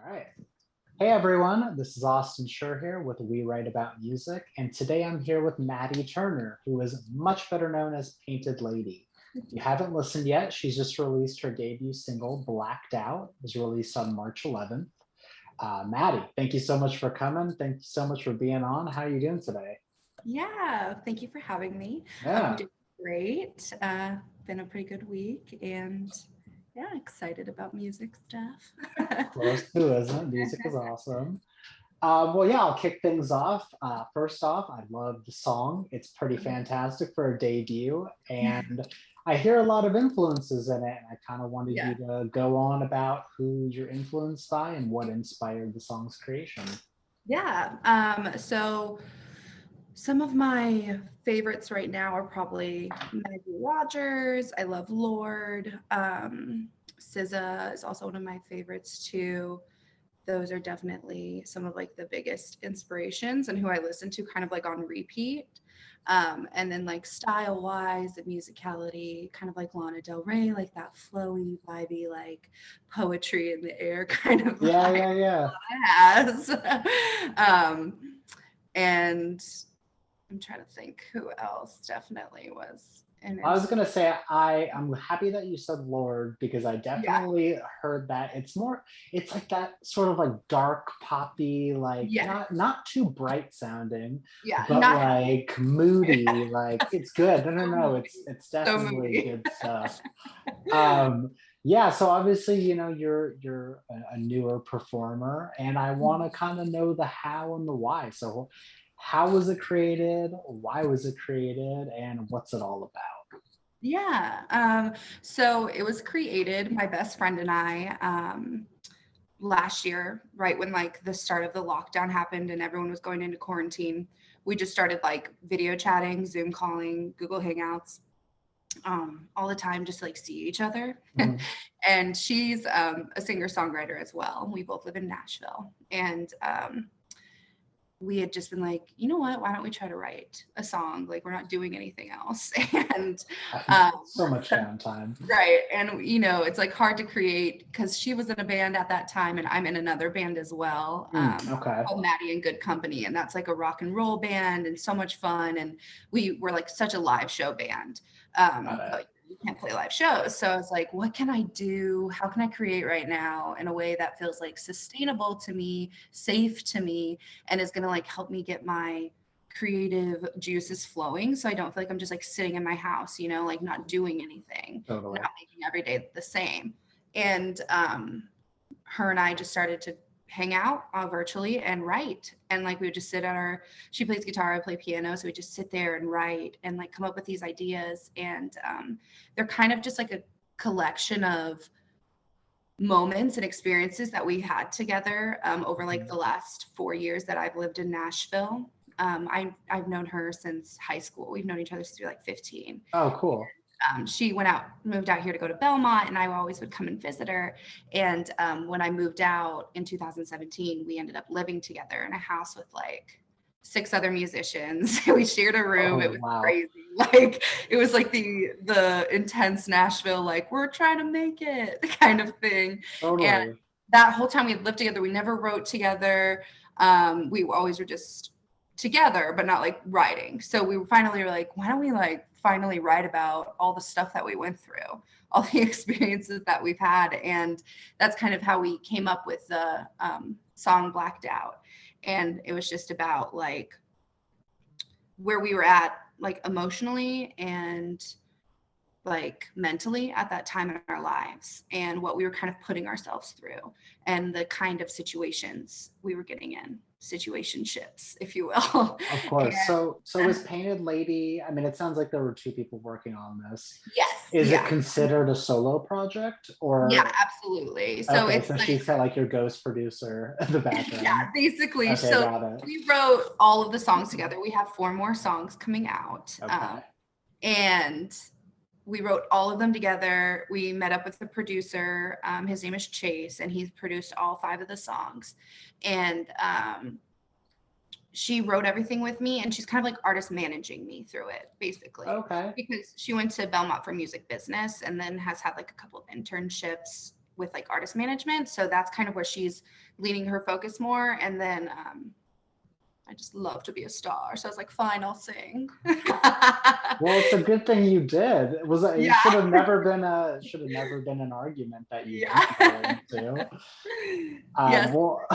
All right. Hey everyone, this is Austin Schur here with We Write About Music, and today I'm here with Maddie Turner, who is much better known as Painted Lady. If you haven't listened yet, she's just released her debut single, Blacked Out. It was released on March 11th. Maddie, thank you so much for coming. Thank you so much for being on. How are you doing today? Yeah, thank you for having me. I'm Yeah, doing great. Been a pretty good week and yeah, excited about music stuff. of course, who isn't? Music is awesome. Well, yeah, I'll kick things off. First off, I love the song. It's pretty fantastic for a debut, and I hear a lot of influences in it. And I kind of wanted Yeah. you to go on about who you're influenced by and what inspired the song's creation. Yeah. So some of my favorites right now are probably Maggie Rogers. I love Lord. SZA is also one of my favorites too. Those are definitely some of like the biggest inspirations and who I listen to kind of like on repeat. And then like style wise, the musicality, kind of like Lana Del Rey, like that flowy, vibey, like poetry in the air kind of Yeah, vibe yeah, yeah. it has. And I'm trying to think who else definitely was an I was gonna inspiration. say I'm happy that you said Lord because I Yeah, definitely heard that it's like that sort of like dark poppy, like yeah, not too bright sounding, yeah. but Not happy. like moody, Yeah, like it's good. No, no, so no, moody. it's So definitely moody. good stuff. Um yeah, so obviously, you're a newer performer, and I want to kind of know the how and the why. So how was it created? Why was it created? And what's it all about? Yeah. So it was created, my best friend and I, last year, right when like the start of the lockdown happened and everyone was going into quarantine. We just started like video chatting, Zoom calling, Google Hangouts, all the time just to like see each other. Mhm. And she's a singer songwriter as well. We both live in Nashville. And we had just been like, you know what? Why don't we try to write a song? Like, we're not doing anything else. And um, So much downtime. right. And, you know, it's like hard to create because she was in a band at that time and I'm in another band as well, Okay. called Maddie and Good Company. And that's like a rock and roll band and so much fun. And we were like such a live show band. Got it. But you can't play live shows. So I was like, what can I do? How can I create right now in a way that feels like sustainable to me, safe to me, and is going to like help me get my creative juices flowing so I don't feel like I'm just like sitting in my house, you know, like not doing anything, Totally. not making every day the same. And her and I just started to hang out virtually and write. And like we would just sit at our, she plays guitar, I play piano. So we just sit there and write and like come up with these ideas. And they're kind of just like a collection of moments and experiences that we had together over like Mhm. the last 4 years that I've lived in Nashville. I've known her since high school. We've known each other since we were like 15. Oh, cool. She went out, moved out here to go to Belmont, and I always would come and visit her. And when I moved out in 2017, we ended up living together in a house with like six other musicians. We shared a room. It Oh, was wow. crazy. Like it was like the intense Nashville, like we're trying to make it kind of thing. And Totally. that whole time we lived together, we never wrote together. We always were just together, but not like writing. So we finally were like, why don't we like finally write about all the stuff that we went through, all the experiences that we've had. And that's kind of how we came up with the song Blacked Out. And it was just about like where we were at, like emotionally and like mentally at that time in our lives and what we were kind of putting ourselves through and the kind of situations we were getting in, situationships, if you will. Of And course. So is Painted Lady, I mean, it sounds like there were two people working on this. yes, Is it yeah, considered a solo project yeah, or absolutely. So okay, it's so like she's kind of like your ghost producer in the yeah, background. basically. Okay, So got it. we wrote all of the songs together. We have four more songs coming out. Okay. And we wrote all of them together. We met up with the producer. His name is Chase, and he's produced all five of the songs. And she wrote everything with me, and she's kind of like artist managing me through it, basically, Okay. because she went to Belmont for music business and then has had like a couple of internships with like artist management. So that's kind of where she's leaning her focus more. And then I just love to be a star. So I was like, fine, I'll sing. Well, it's a good thing you did. It was it Yeah. should have never been an argument that you Yeah. didn't go into. Yes. Well,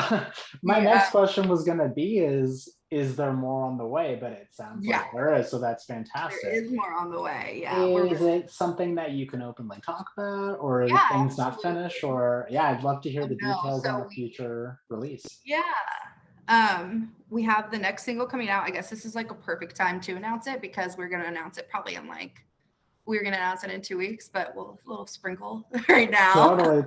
my next question was gonna be is there more on the way? But it sounds like Yeah, there is, so that's there fantastic. is more on the way. Yeah. Is it something that you can openly talk about, or are Yeah, things not absolutely. finished? Or yeah, I'd love to hear Oh, the no. details on So a future release. yeah. We have the next single coming out. I guess this is like a perfect time to announce it because we're gonna announce it probably in like we're gonna announce it in 2 weeks, but we'll a little sprinkle right now. Totally.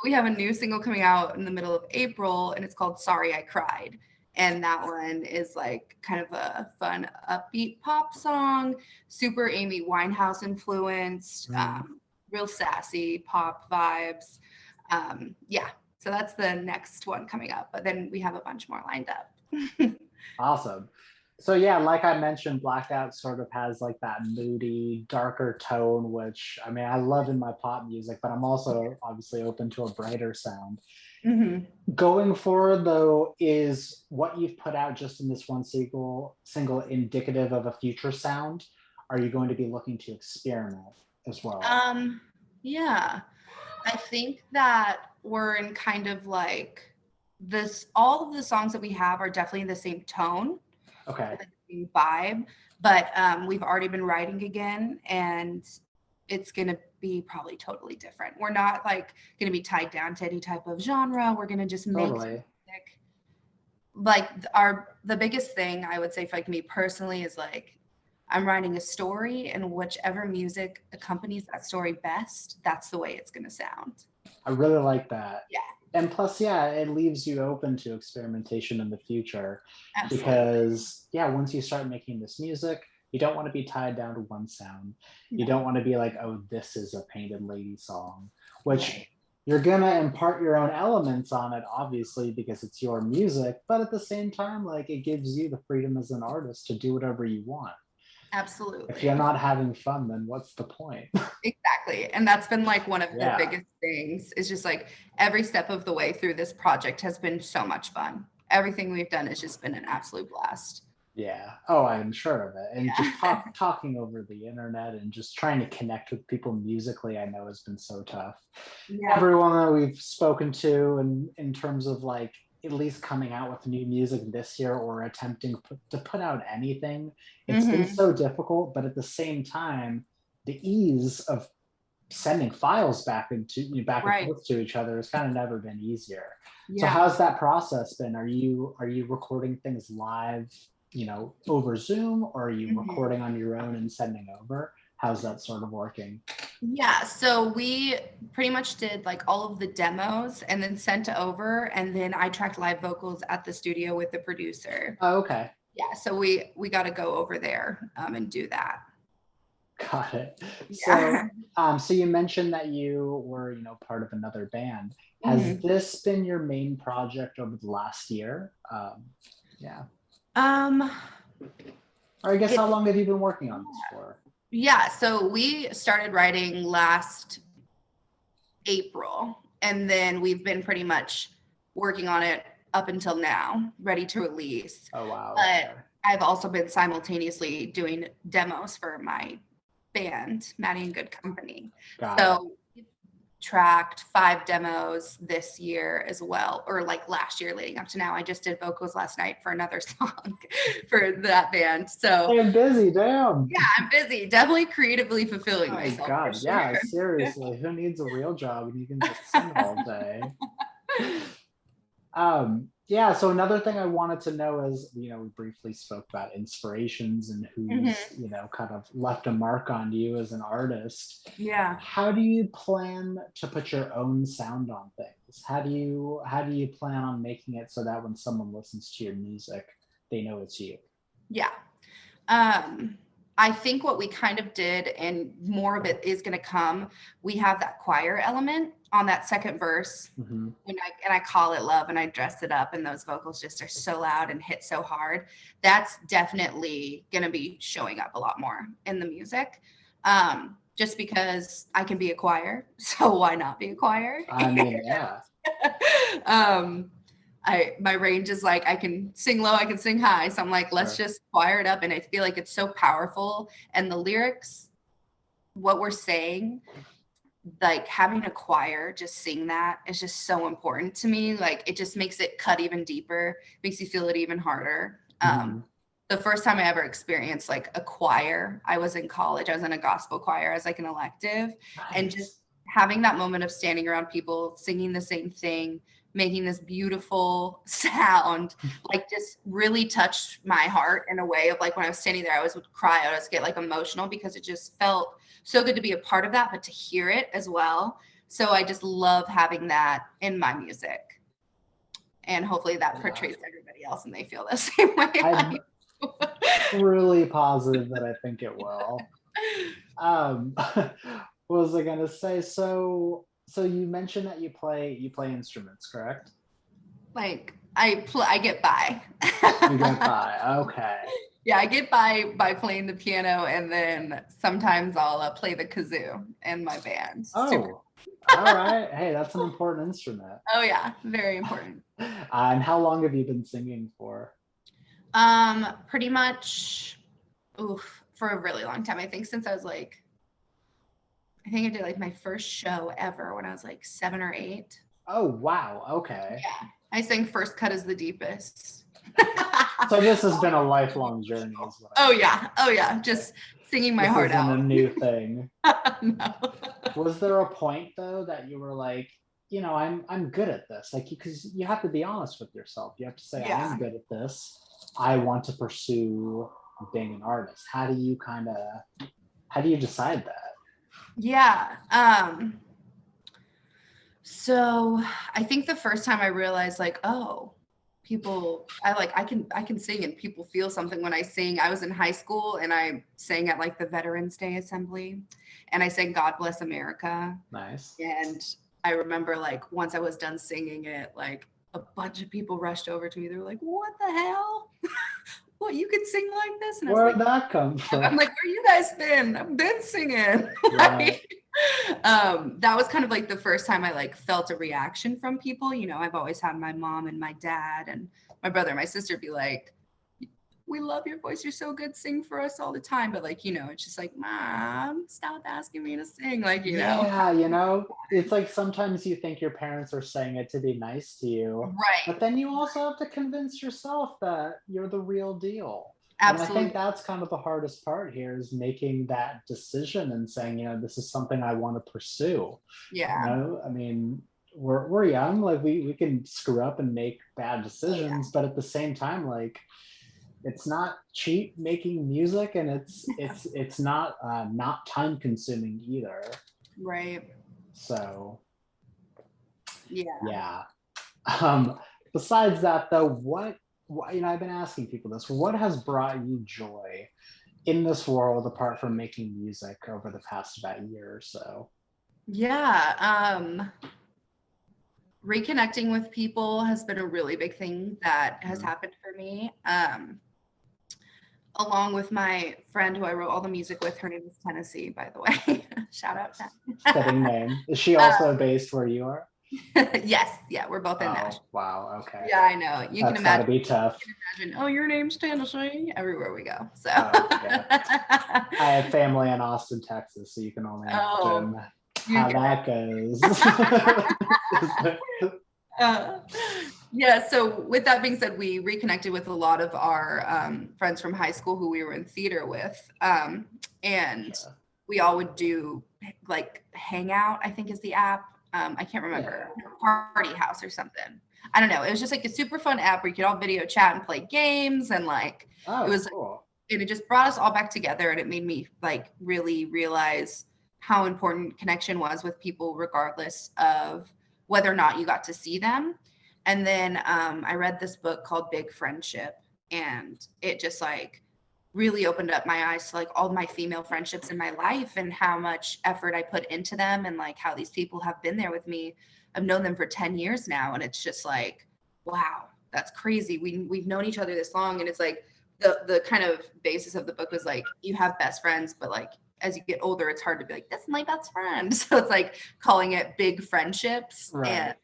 We have a new single coming out in the middle of April, and it's called "Sorry I Cried." And that one is like kind of a fun, upbeat pop song, super Amy Winehouse influenced, real sassy pop vibes. Yeah, so that's the next one coming up. But then we have a bunch more lined up. Awesome. So yeah, like I mentioned, Blackout sort of has like that moody, darker tone, which I mean I love in my pop music, but I'm also obviously open to a brighter sound. Mm-hmm. Going forward though, is what you've put out just in this one single indicative of a future sound? Are you going to be looking to experiment as well? Yeah, I think that we're in kind of like this, all of the songs that we have are definitely the same tone, Okay. the same vibe, but we've already been writing again and it's going to be probably totally different. We're not like going to be tied down to any type of genre. We're going to just make music. Like the biggest thing I would say for like me personally is like I'm writing a story and whichever music accompanies that story best, that's the way it's going to sound. I really like that. Yeah. And plus, yeah, it leaves you open to experimentation in the future. Absolutely. Because, yeah, once you start making this music, you don't want to be tied down to one sound. You don't want to be like, oh, this is a Painted Lady song, which you're going to impart your own elements on it, obviously, because it's your music. But at the same time, like it gives you the freedom as an artist to do whatever you want. Absolutely. If you're not having fun, then what's the point? Exactly. And that's been like one of the biggest things is just like every step of the way through this project has been so much fun. Everything we've done has just been an absolute blast. Yeah. Oh, I'm sure of it. And just talking over the internet and just trying to connect with people musically, I know has been so tough. Yeah. Everyone that we've spoken to, and in terms of like at least coming out with new music this year or attempting to put out anything, it's been so difficult. But at the same time, the ease of sending files back and forth to each other has kind of never been easier. So how's that process been? Are you recording things live, over Zoom, or are you recording on your own and sending over? How's that sort of working? Yeah, so we pretty much did like all of the demos and then sent over, and then I tracked live vocals at the studio with the producer. Oh, okay. Yeah, so we got to go over there and do that. Got it. Yeah. So you mentioned that you were, part of another band. Has this been your main project over the last year? Yeah. Or I guess how long have you been working on this for? Yeah, so we started writing last April, and then we've been pretty much working on it up until now, ready to release. Oh, wow. But I've also been simultaneously doing demos for my band, Maddie and Good Company. So we tracked 5 demos this year as well, or like last year leading up to now. I just did vocals last night for another song for that band. So I'm busy, damn. Yeah, I'm busy. Definitely creatively fulfilling myself. My God, sure. Yeah, seriously. Who needs a real job when you can just sing all day? Yeah, so another thing I wanted to know is, we briefly spoke about inspirations and who's, kind of left a mark on you as an artist. Yeah. How do you plan to put your own sound on things? How do you plan on making it so that when someone listens to your music, they know it's you? Yeah. I think what we kind of did, and more of it is going to come, we have that choir element on that second verse. And I call it love, and I dress it up, and those vocals just are so loud and hit so hard. That's definitely going to be showing up a lot more in the music. just because I can be a choir. So why not be a choir? I mean, yeah. My range is like I can sing low, I can sing high. So I'm like, let's Sure. just choir it up. And I feel like it's so powerful. And the lyrics, what we're saying, like having a choir just sing that is just so important to me. Like it just makes it cut even deeper, makes you feel it even harder. Mhm. The first time I ever experienced like a choir, I was in college. I was in a gospel choir as like an elective, and just Nice. having that moment of standing around people singing the same thing, making this beautiful sound, like just really touched my heart in a way of like when I was standing there, I always would cry. I always get like emotional because it just felt so good to be a part of that, but to hear it as well. So I just love having that in my music. And hopefully that Yeah. portrays everybody else and they feel the same way. I'm really positive that I think it will. What was I gonna say? So you mentioned that you play instruments, correct? Like I get by. You get by. Okay. Yeah, I get by playing the piano, and then sometimes I'll play the kazoo in my band. Super. Oh, all right. Hey, that's an important instrument. Oh yeah, very important. And how long have you been singing for? Pretty much, for a really long time. I think since I was like, I think I did like my first show ever when I was like 7 or 8. Oh, wow. Okay. Yeah, I sang First Cut is the Deepest. So this has been a lifelong journey, is what I Oh yeah, oh yeah, just singing my This heart isn't a out. new thing. No. Was there a point though that you were like, I'm good at this? Like, because you have to be honest with yourself. You have to say, I Yeah. am good at this. I want to pursue being an artist. How do you decide that? Yeah. So I think the first time I realized like, oh, I can sing and people feel something when I sing. I was in high school and I sang at like the Veterans Day Assembly, and I sang God Bless America. Nice. And I remember like once I was done singing it, like a bunch of people rushed over to me. They were like, what the hell? What, you could sing like this? And I was Where'd like, that come I'm from? like, where you guys been? I've been singing. Right. That was kind of like the first time I like felt a reaction from people. You know, I've always had my mom and my dad and my brother and my sister be like, we love your voice. You're so good. Sing for us all the time. But like, you know, it's just like, Mom, stop asking me to sing. Like, you know, Yeah, it's like sometimes you think your parents are saying it to be nice to you, right. but then you also have to convince yourself that you're the real deal. And I think Absolutely. that's kind of the hardest part here is making that decision and saying, this is something I want to pursue. Yeah. I mean, we're young, like we can screw up and make bad Oh, yeah. decisions, but at the same time, like it's not cheap making music, and it's not not time consuming either. Right. So Yeah. yeah. Besides that, though, what I've been asking people this: what has brought you joy in this world apart from making music over the past about year or so? Yeah. Reconnecting with people has been a really big thing that has Mhm. happened for me. Along with my friend who I wrote all the music with. Her name is Tennessee, by the way. Shout out Fitting Tennessee. name. Is she also based where you are? Yes, yeah, we're both in Nashville. Oh, wow. Okay. Yeah, I know. You can That's got to imagine. be tough. Oh, your name's Tennessee. Everywhere we go. So. Oh, yeah. I have family in Austin, Texas, so you can only Oh, imagine you how can. that goes. Uh, yeah, so with that being said, we reconnected with a lot of our friends from high school who we were in theater with. And Sure. we all would do like Hangout, I think is the app. I can't remember. Yeah. Party House or something. I don't know. It was just like a super fun app where you could all video chat and play games, and like it Oh, was, cool. and it just brought us all back together, and it made me like really realize how important connection was with people regardless of whether or not you got to see them. And then I read this book called Big Friendship, and it just like really opened up my eyes to like all my female friendships in my life and how much effort I put into them, and like how these people have been there with me. I've known them for 10 years now, and it's just like, wow, that's crazy. We've known each other this long. And it's like the kind of basis of the book was like, you have best friends, but like as you get older, it's hard to be like, that's my best friend. So it's like calling it big friendships. Right. And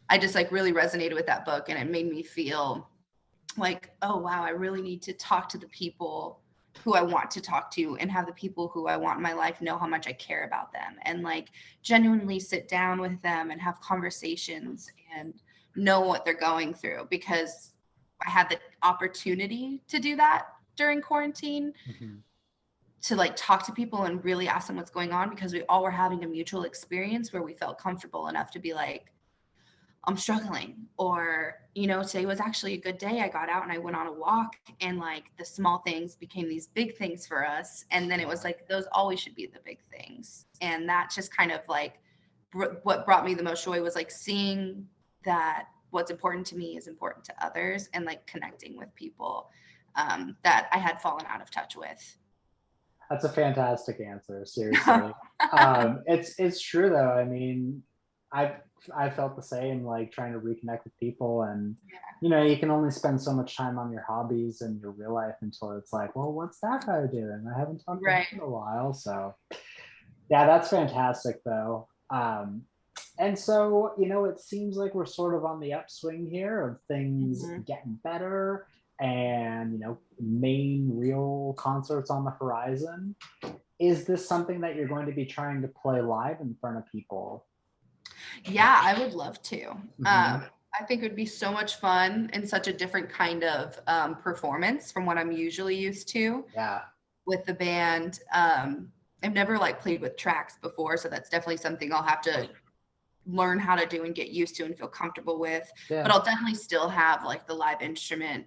I just like really resonated with that book, and it made me feel like, oh wow, I really need to talk to the people who I want to talk to, and have the people who I want in my life know how much I care about them, and like genuinely sit down with them and have conversations and know what they're going through, because I had the opportunity to do that during quarantine, Mhm. to like talk to people and really ask them what's going on, because we all were having a mutual experience where we felt comfortable enough to be like, I'm struggling, or, you know, today was actually a good day. I got out and I went on a walk, and like the small things became these big things for us. And then it was like, those always should be the big things. And that just kind of like what brought me the most joy was like seeing that what's important to me is important to others, and like connecting with people that I had fallen out of touch with. That's a fantastic answer, seriously. It's true though. I mean, I I felt the same, like trying to reconnect with people, and you know, you can only spend so much time on your hobbies and your real life until it's like, well, what's that guy doing? I haven't talked to him Right. in a while. So yeah, that's fantastic though. And so, you know, it seems like we're sort of on the upswing here of things Mhm. getting better, and, you know, main real concerts on the horizon. Is this something that you're going to be trying to play live in front of people? Yeah, I would love to. Mhm. I think it would be so much fun, and such a different kind of performance from what I'm usually used to Yeah, with the band. I've never like played with tracks before, so that's definitely something I'll have to learn how to do and get used to and feel comfortable with. But yeah, I'll definitely still have like the live instrument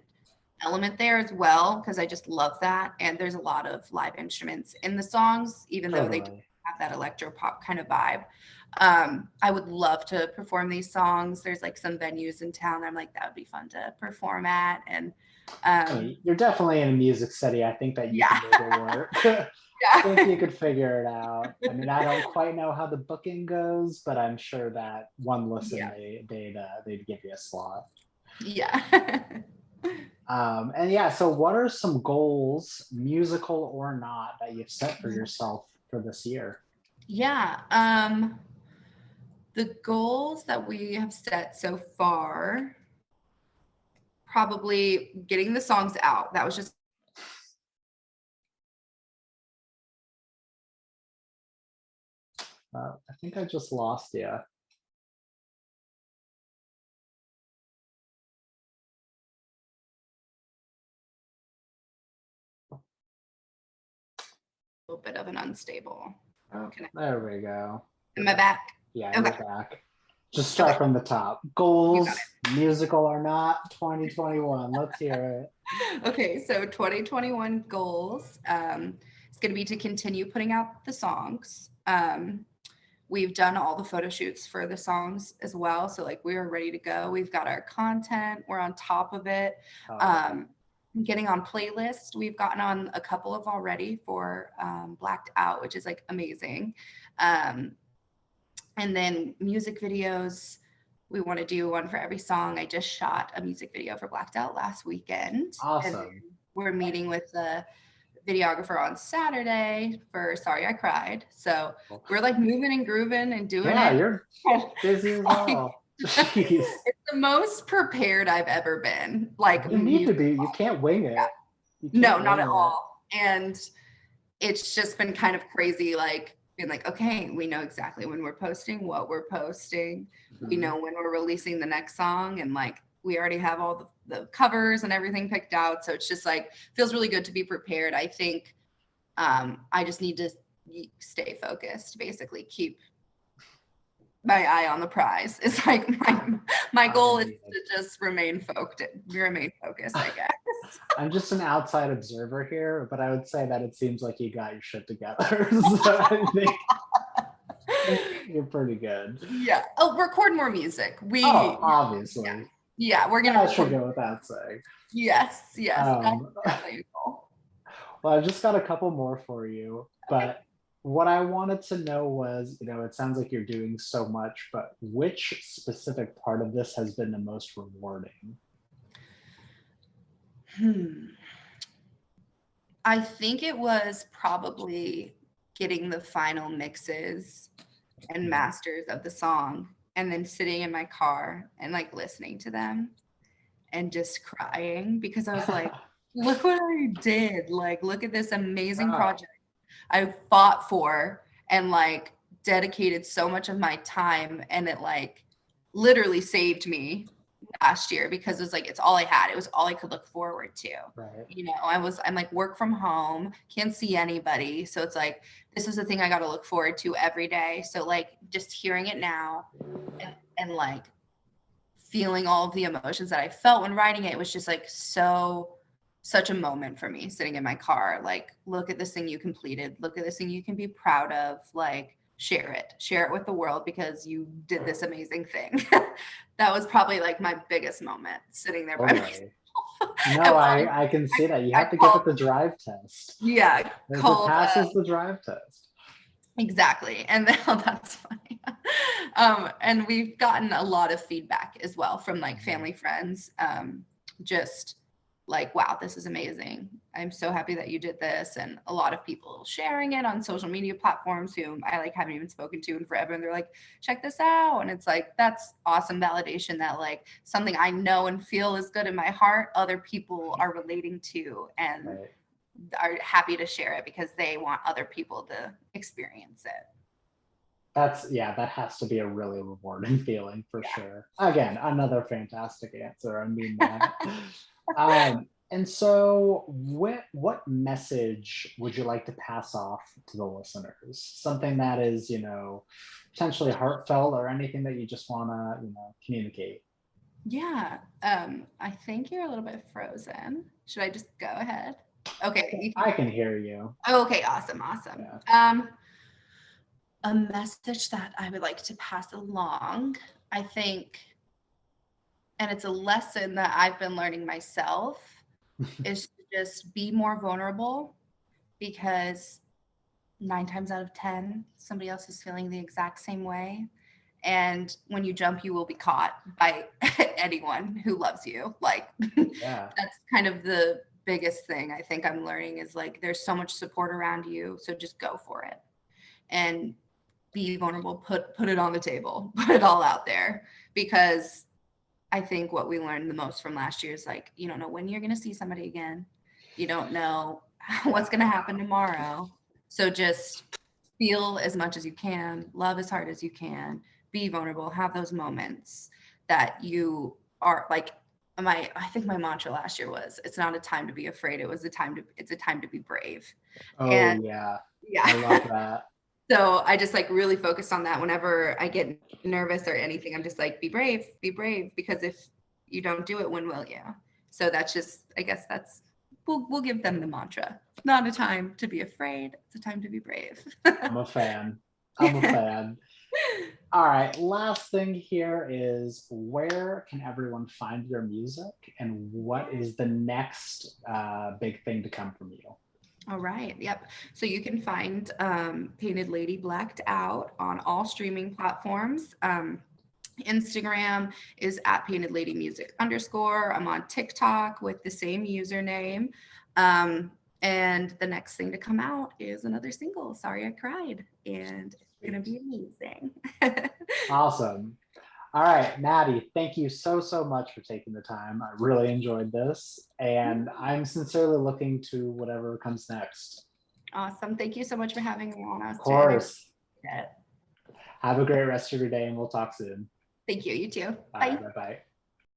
element there as well, because I just love that. And there's a lot of live instruments in the songs, even though they do totally. have that electro pop kind of vibe. I would love to perform these songs. There's like some venues in town that I'm like, that would be fun to perform at. And I um, mean, you're definitely in a music city. I think that you yeah, can make it work. I think yeah, you could figure it out. I mean, I don't quite know how the booking goes, but I'm sure that one listen yeah, they'd give you a slot. yeah. And yeah, so what are some goals, musical or not, that you've set for yourself for this year? Yeah. The goals that we have set so far, probably getting the songs out. That was just I think I just lost you. a little bit of an unstable Oh, connection. there we go. Am I back? Yeah, you're Okay. back. Just Okay. start from the top. You got Goals, musical or not, 2021. Let's hear it. it. Okay. So 2021 goals. It's going to be to continue putting out the songs. We've done all the photo shoots for the songs as well. So like we are ready to go. We've got our content. We're on top of it. Oh yeah. Um, Getting on playlist. We've gotten on a couple of already for Blacked Out, which is like amazing. Um, and then music videos. We want to do one for every song. I just shot a music video for Blacked Out last weekend. And then Awesome. we're meeting with the videographer on Saturday for Sorry I Cried. So we're like moving and grooving and doing Yeah, it. you're busy as Like, all. Jeez. it's the most prepared I've ever been. Like You need to music. be. You can't wing it. You No, can't not wing at it. all. And it's just been kind of crazy, like being like, okay, we know exactly when we're posting, what we're posting. We Mhm. know when we're releasing the next song, and like we already have all the covers and everything picked out. So it's just like feels really good to be prepared. I think I just need to stay focused, basically keep my eye on the prize. It's like my goal is I to just remain focused, I guess. I'm just an outside observer here, but I would say that it seems like you got your shit together. So I think you're pretty good. Yeah. Oh, record more music. Oh, Yeah, obviously. yeah, we're gonna That should record. go without saying. Yes, yes, that's Um, definitely a goal. well, I've just got a couple more for you, Okay. but what I wanted to know was, you know, it sounds like you're doing so much, but which specific part of this has been the most rewarding? Hmm. I think it was probably getting the final mixes and masters of the song, and then sitting in my car and like listening to them and just crying because I was like, look what I did. Like, look at this amazing project I fought for and like dedicated so much of my time, and it like literally saved me last year because it was like it's all I had. It was all I could look forward to. Right. You know, I'm like work from home, can't see anybody. So it's like this is the thing I got to look forward to every day. So like just hearing it now and like feeling all of the emotions that I felt when writing it was just like such a moment for me sitting in my car. Like, look at this thing you completed. Look at this thing you can be proud of. Like, share it with the world because you did this amazing thing. That was probably like my biggest moment sitting there by myself. No, I can see that. You have to give it the drive test. Yeah. If it passes the drive test. Exactly. And then, oh, that's funny. And we've gotten a lot of feedback as well from like family, friends, just like, wow, this is amazing. I'm so happy that you did this. And a lot of people sharing it on social media platforms who I like haven't even spoken to in forever. And they're like, check this out. And it's like, that's awesome validation that like something I know and feel is good in my heart, other people are relating to and are happy to share it because they want other people to experience it. That has to be a really rewarding feeling for sure. Again, another fantastic answer. I mean that. And so what message would you like to pass off to the listeners? Something that is, you know, potentially heartfelt or anything that you just want to, you know, communicate. Yeah. I think you're a little bit frozen. Should I just go ahead? Okay. I can hear you. Okay. Awesome. Yeah. A message that I would like to pass along, I think, and it's a lesson that I've been learning myself, is to just be more vulnerable because 9 times out of 10, somebody else is feeling the exact same way. And when you jump, you will be caught by anyone who loves you. Like, that's kind of the biggest thing I think I'm learning is like, there's so much support around you. So just go for it and be vulnerable, put it on the table, put it all out there. Because I think what we learned the most from last year is like, you don't know when you're going to see somebody again. You don't know what's going to happen tomorrow. So just feel as much as you can, love as hard as you can, be vulnerable, have those moments that you are like, I think my mantra last year was, it's not a time to be afraid. It's a time to be brave. Oh, and yeah. I love that. So I just like really focused on that whenever I get nervous or anything. I'm just like, be brave, because if you don't do it, when will you? So that's just, I guess we'll give them the mantra. It's not a time to be afraid. It's a time to be brave. I'm a fan. All right, last thing here is, where can everyone find your music and what is the next big thing to come from you? All right. Yep. So you can find Painted Lady Blacked Out on all streaming platforms. Instagram is at Painted Lady Music _. I'm on TikTok with the same username. And the next thing to come out is another single, Sorry I Cried. And it's going to be amazing. Awesome. All right, Maddie, thank you so much for taking the time. I really enjoyed this, and I'm sincerely looking to whatever comes next. Awesome. Thank you so much for having me on. Of course. Have a great rest of your day, and we'll talk soon. Thank you. You too. Bye. Bye-bye.